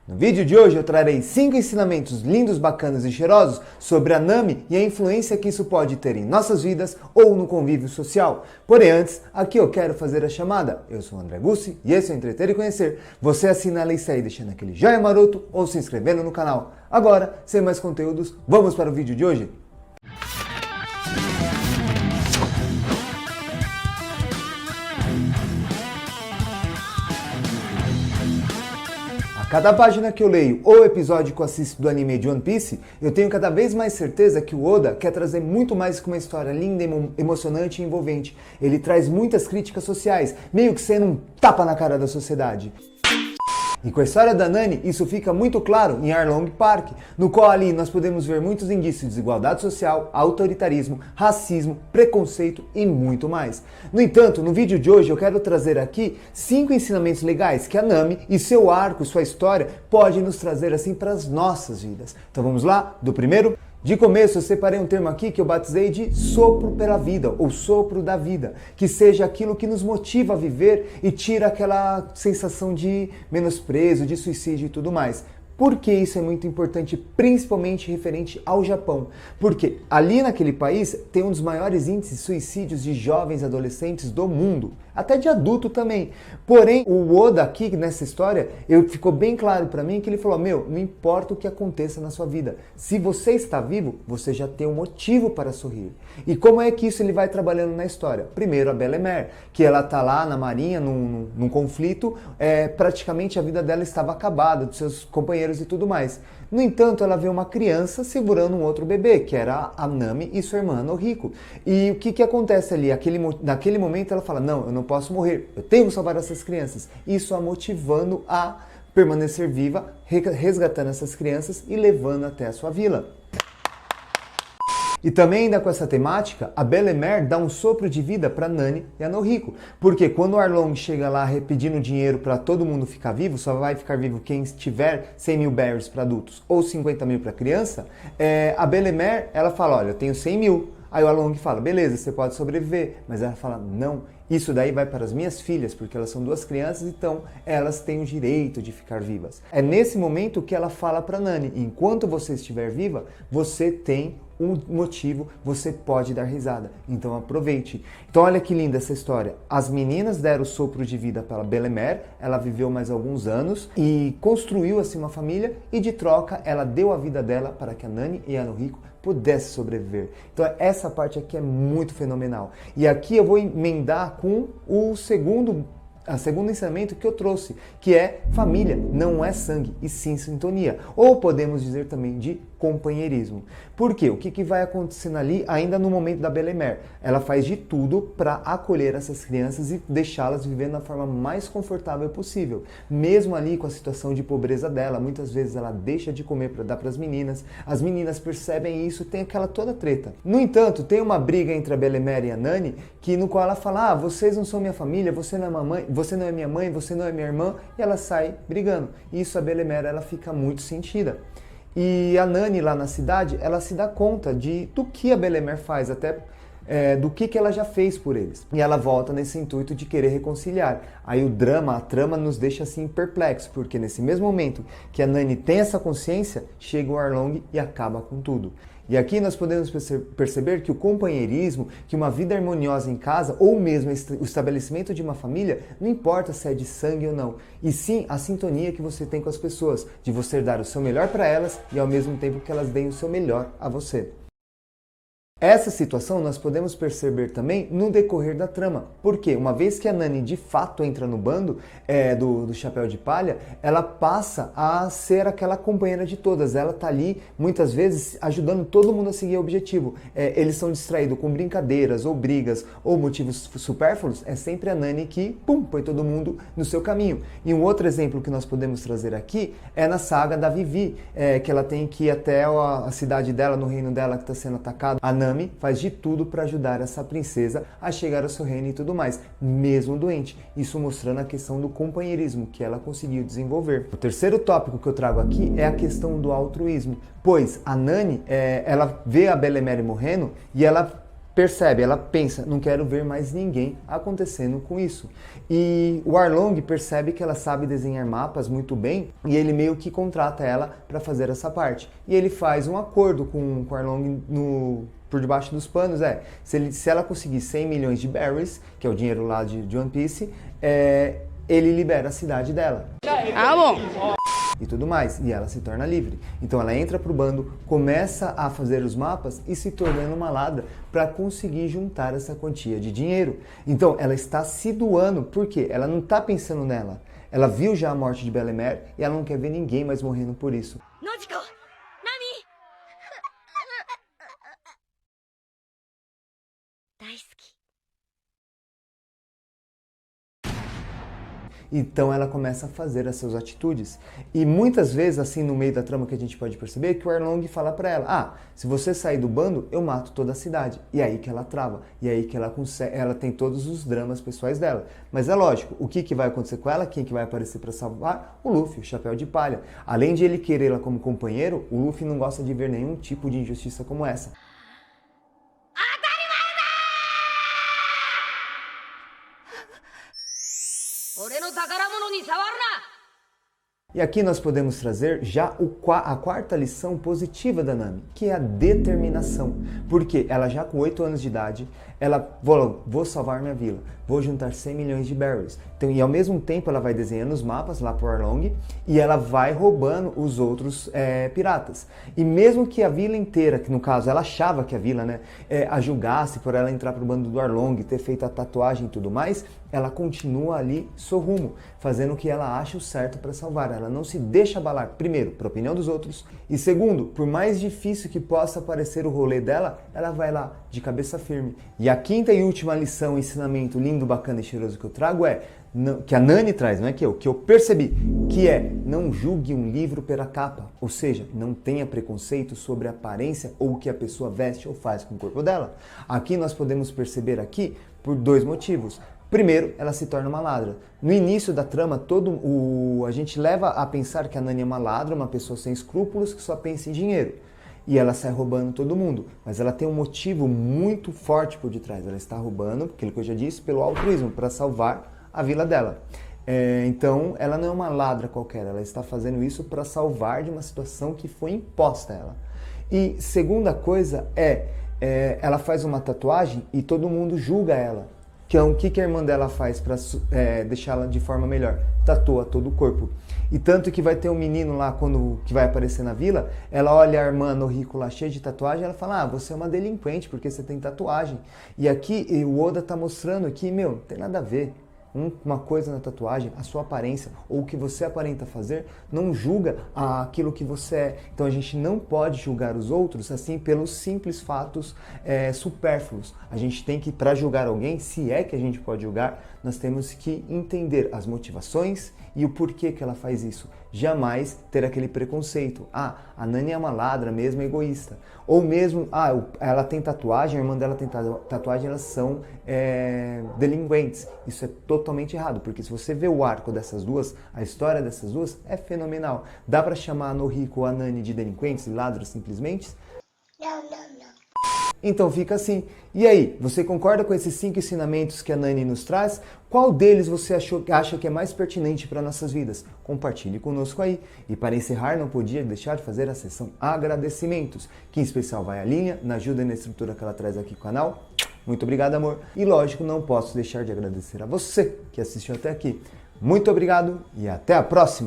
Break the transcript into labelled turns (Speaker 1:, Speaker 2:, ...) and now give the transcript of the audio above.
Speaker 1: No vídeo de hoje eu trarei 5 ensinamentos lindos, bacanas e cheirosos sobre a Nami e a influência que isso pode ter em nossas vidas ou no convívio social. Porém antes, aqui eu quero fazer a chamada. Eu sou o André Gussi e esse é o Entreter e Conhecer. Você assina a lista aí deixando aquele joinha maroto ou se inscrevendo no canal. Agora, sem mais conteúdos, vamos para o vídeo de hoje? Cada página que eu leio ou episódio que eu assisto do anime de One Piece, eu tenho cada vez mais certeza que o Oda quer trazer muito mais que uma história linda, emocionante e envolvente. Ele traz muitas críticas sociais, meio que sendo um tapa na cara da sociedade. E com a história da Nami, isso fica muito claro em Arlong Park, no qual ali nós podemos ver muitos indícios de desigualdade social, autoritarismo, racismo, preconceito e muito mais. No entanto, no vídeo de hoje eu quero trazer aqui 5 ensinamentos legais que a Nami e seu arco, sua história, pode nos trazer assim para as nossas vidas. Então vamos lá? Do primeiro? De começo eu separei um termo aqui que eu batizei de sopro pela vida, ou sopro da vida, que seja aquilo que nos motiva a viver e tira aquela sensação de menosprezo, de suicídio e tudo mais. Por que isso é muito importante, principalmente referente ao Japão? Porque ali naquele país tem um dos maiores índices de suicídios de jovens adolescentes do mundo, até de adulto também. Porém, o Oda aqui nessa história, ficou bem claro para mim que ele falou, não importa o que aconteça na sua vida, se você está vivo, você já tem um motivo para sorrir. E como é que isso ele vai trabalhando na história? Primeiro a Belle-Mère, que ela está lá na marinha, num conflito, praticamente a vida dela estava acabada, dos seus companheiros e tudo mais. No entanto, ela vê uma criança segurando um outro bebê, que era a Nami e sua irmã Noriko. E o que acontece ali? Naquele momento ela fala, não, eu não posso morrer, eu tenho que salvar essas crianças. Isso a motivando a permanecer viva, resgatando essas crianças e levando até a sua vila. E também ainda com essa temática, a Belle-Mère dá um sopro de vida para Nami e a Noriko. Porque quando o Arlong chega lá pedindo dinheiro para todo mundo ficar vivo, só vai ficar vivo quem tiver 100 mil berries para adultos ou 50 mil para criança, a Belle-Mère, ela fala, olha, eu tenho 100 mil. Aí o Arlong fala, beleza, você pode sobreviver. Mas ela fala, não, isso daí vai para as minhas filhas, porque elas são 2 crianças, então elas têm o direito de ficar vivas. É nesse momento que ela fala para Nami, enquanto você estiver viva, você tem um motivo, você pode dar risada. Então aproveite. Então olha que linda essa história. As meninas deram o sopro de vida para a Belle-Mère, ela viveu mais alguns anos e construiu assim uma família e de troca ela deu a vida dela para que a Nami e a Noriko pudesse sobreviver. Então essa parte aqui é muito fenomenal. E aqui eu vou emendar com o segundo ensinamento que eu trouxe, que é família não é sangue, e sim sintonia. Ou podemos dizer também de companheirismo. Por quê? O que vai acontecendo ali ainda no momento da Belle-Mère? Ela faz de tudo para acolher essas crianças e deixá-las viver da forma mais confortável possível. Mesmo ali com a situação de pobreza dela, muitas vezes ela deixa de comer para dar para as meninas percebem isso, tem aquela toda treta. No entanto, tem uma briga entre a Belle-Mère e a Nami, no qual ela fala, vocês não são minha família, você não é minha mãe, você não é minha irmã, e ela sai brigando. Isso a Belle-Mère, ela fica muito sentida. E a Nami lá na cidade, ela se dá conta do que a Belle-Mère faz, até do que ela já fez por eles. E ela volta nesse intuito de querer reconciliar. Aí a trama nos deixa assim perplexos, porque nesse mesmo momento que a Nami tem essa consciência, chega o Arlong e acaba com tudo. E aqui nós podemos perceber que o companheirismo, que uma vida harmoniosa em casa, ou mesmo o estabelecimento de uma família, não importa se é de sangue ou não, e sim a sintonia que você tem com as pessoas, de você dar o seu melhor para elas e ao mesmo tempo que elas deem o seu melhor a você. Essa situação nós podemos perceber também no decorrer da trama, porque uma vez que a Nami de fato entra no bando do Chapéu de Palha, ela passa a ser aquela companheira de todas, ela está ali muitas vezes ajudando todo mundo a seguir o objetivo. Eles são distraídos com brincadeiras ou brigas ou motivos supérfluos, é sempre a Nami que põe todo mundo no seu caminho. E um outro exemplo que nós podemos trazer aqui é na saga da Vivi, que ela tem que ir até a cidade dela, no reino dela que está sendo atacado. A Nami faz de tudo para ajudar essa princesa a chegar ao seu reino e tudo mais, mesmo doente. Isso mostrando a questão do companheirismo que ela conseguiu desenvolver. O terceiro tópico que eu trago aqui é a questão do altruísmo, pois a Nami, ela vê a Belle-Mère morrendo e ela percebe, ela pensa, não quero ver mais ninguém acontecendo com isso. E o Arlong percebe que ela sabe desenhar mapas muito bem e ele meio que contrata ela para fazer essa parte. E ele faz um acordo com o Arlong por debaixo dos panos, se ela conseguir 100 milhões de berries, que é o dinheiro lá de One Piece, ele libera a cidade dela.
Speaker 2: Ah, bom.
Speaker 1: E tudo mais, e ela se torna livre. Então ela entra pro bando, começa a fazer os mapas e se tornando uma ladra para conseguir juntar essa quantia de dinheiro. Então ela está se doando, porque ela não está pensando nela. Ela viu já a morte de Belemer e ela não quer ver ninguém mais morrendo por isso. Então ela começa a fazer as suas atitudes. E muitas vezes, assim, no meio da trama que a gente pode perceber, que o Arlong fala pra ela, se você sair do bando, eu mato toda a cidade. E aí que ela trava. E aí que ela tem todos os dramas pessoais dela. Mas é lógico, o que vai acontecer com ela? Quem que vai aparecer pra salvar? O Luffy, o Chapéu de Palha. Além de ele querer ela como companheiro, o Luffy não gosta de ver nenhum tipo de injustiça como essa. E aqui nós podemos trazer já a quarta lição positiva da Nami, que é a determinação. Porque ela já com 8 anos de idade, ela vou salvar minha vila, vou juntar 100 milhões de berries. Então, e ao mesmo tempo ela vai desenhando os mapas lá pro Arlong e ela vai roubando os outros piratas. E mesmo que a vila inteira, que no caso ela achava que a vila a julgasse por ela entrar pro bando do Arlong, ter feito a tatuagem e tudo mais, ela continua ali seu rumo, fazendo o que ela acha o certo para salvar. Ela não se deixa abalar, primeiro, por opinião dos outros, e segundo, por mais difícil que possa parecer o rolê dela, ela vai lá de cabeça firme. E a quinta e última lição, ensinamento lindo, bacana e cheiroso que eu trago que a Nani traz, não é que eu percebi, que não julgue um livro pela capa, ou seja, não tenha preconceito sobre a aparência ou o que a pessoa veste ou faz com o corpo dela. Aqui nós podemos perceber aqui por 2 motivos. Primeiro, ela se torna uma ladra. No início da trama, a gente leva a pensar que a Nani é uma ladra, uma pessoa sem escrúpulos que só pensa em dinheiro. E ela sai roubando todo mundo. Mas ela tem um motivo muito forte por detrás. Ela está roubando, aquilo que eu já disse, pelo altruísmo, para salvar a vila dela. Então, ela não é uma ladra qualquer. Ela está fazendo isso para salvar de uma situação que foi imposta a ela. E segunda coisa ela faz uma tatuagem e todo mundo julga ela. Então, o que a irmã dela faz para deixá-la de forma melhor? Tatua todo o corpo. E tanto que vai ter um menino lá, que vai aparecer na vila, ela olha a irmã Noriko lá cheia de tatuagem, ela fala, você é uma delinquente porque você tem tatuagem. E aqui o Oda tá mostrando que, não tem nada a ver. Uma coisa na tatuagem, a sua aparência ou o que você aparenta fazer, não julga aquilo que você é. Então a gente não pode julgar os outros assim pelos simples fatos supérfluos. A gente tem que, para julgar alguém, se é que a gente pode julgar, nós temos que entender as motivações e o porquê que ela faz isso. Jamais ter aquele preconceito. A Nani é uma ladra mesmo, é egoísta. Ou mesmo, ela tem tatuagem, a irmã dela tem tatuagem, elas são delinquentes. Isso é totalmente errado, porque se você vê o arco dessas duas, a história dessas duas é fenomenal. Dá pra chamar a Noriko ou a Nani de delinquentes e ladras simplesmente? Não. Então fica assim. E aí, você concorda com esses 5 ensinamentos que a Nani nos traz? Qual deles você acha que é mais pertinente para nossas vidas? Compartilhe conosco aí. E para encerrar, não podia deixar de fazer a sessão agradecimentos, que em especial vai a Linha, na ajuda e na estrutura que ela traz aqui no canal. Muito obrigado, amor. E lógico, não posso deixar de agradecer a você que assistiu até aqui. Muito obrigado e até a próxima!